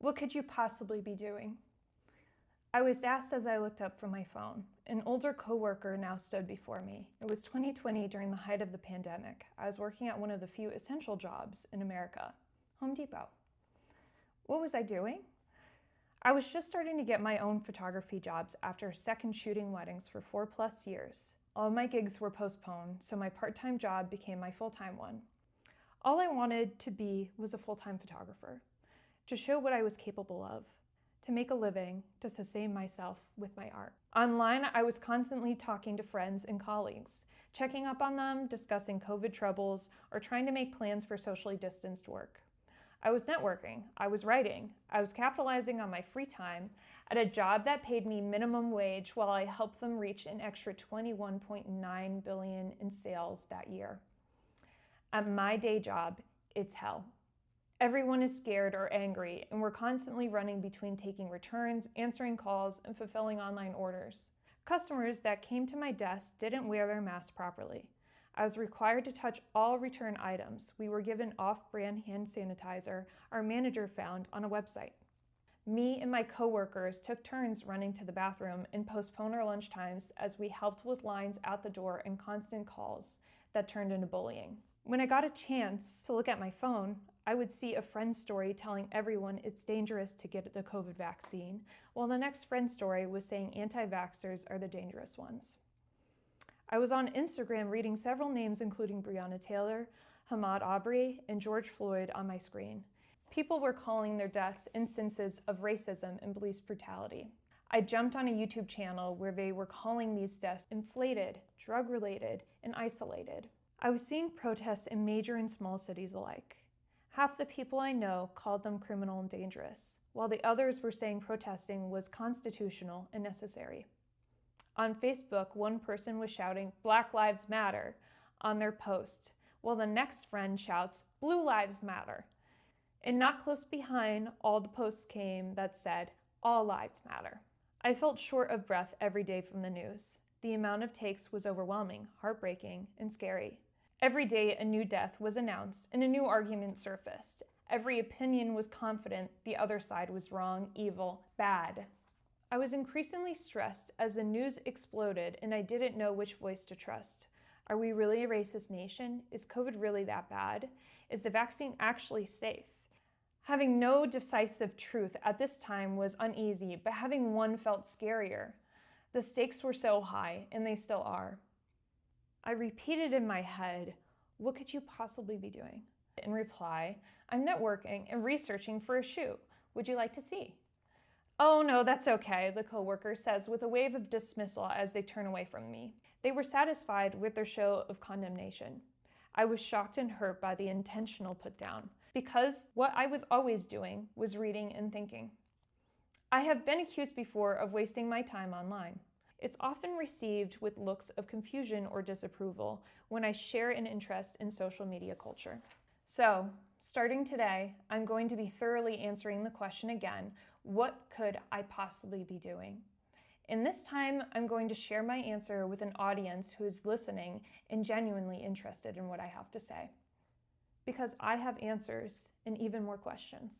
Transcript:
What could you possibly be doing? I was asked as I looked up from my phone. An older coworker now stood before me. It was 2020 during the height of the pandemic. I was working at one of the few essential jobs in America, Home Depot. What was I doing? I was just starting to get my own photography jobs after a second shooting weddings for 4+ years. All of my gigs were postponed, so my part-time job became my full-time one. All I wanted to be was a full-time photographer, to show what I was capable of, to make a living, to sustain myself with my art. Online, I was constantly talking to friends and colleagues, checking up on them, discussing COVID troubles, or trying to make plans for socially distanced work. I was networking, I was writing, I was capitalizing on my free time at a job that paid me minimum wage while I helped them reach an extra $21.9 billion in sales that year. At my day job, it's hell. Everyone is scared or angry, and we're constantly running between taking returns, answering calls, and fulfilling online orders. Customers that came to my desk didn't wear their masks properly. I was required to touch all return items. We were given off-brand hand sanitizer our manager found on a website. Me and my coworkers took turns running to the bathroom and postponed our lunch times as we helped with lines out the door and constant calls that turned into bullying. When I got a chance to look at my phone, I would see a friend's story telling everyone it's dangerous to get the COVID vaccine, while the next friend's story was saying anti-vaxxers are the dangerous ones. I was on Instagram reading several names including Breonna Taylor, Ahmaud Arbery, and George Floyd on my screen. People were calling their deaths instances of racism and police brutality. I jumped on a YouTube channel where they were calling these deaths inflated, drug-related, and isolated. I was seeing protests in major and small cities alike. Half the people I know called them criminal and dangerous, while the others were saying protesting was constitutional and necessary. On Facebook, one person was shouting, "Black Lives Matter," on their post, while the next friend shouts, "Blue Lives Matter." And not close behind, all the posts came that said, "All lives matter." I felt short of breath every day from the news. The amount of takes was overwhelming, heartbreaking, and scary. Every day a new death was announced and a new argument surfaced. Every opinion was confident the other side was wrong, evil, bad. I was increasingly stressed as the news exploded and I didn't know which voice to trust. Are we really a racist nation? Is COVID really that bad? Is the vaccine actually safe? Having no decisive truth at this time was uneasy, but having one felt scarier. The stakes were so high, and they still are. I repeated in my head, "What could you possibly be doing?" In reply, "I'm networking and researching for a shoot. Would you like to see?" "Oh no, that's okay," the coworker says with a wave of dismissal as they turn away from me. They were satisfied with their show of condemnation. I was shocked and hurt by the intentional put down, because what I was always doing was reading and thinking. I have been accused before of wasting my time online. It's often received with looks of confusion or disapproval when I share an interest in social media culture. So, starting today, I'm going to be thoroughly answering the question again, what could I possibly be doing? And this time, I'm going to share my answer with an audience who is listening and genuinely interested in what I have to say. Because I have answers and even more questions.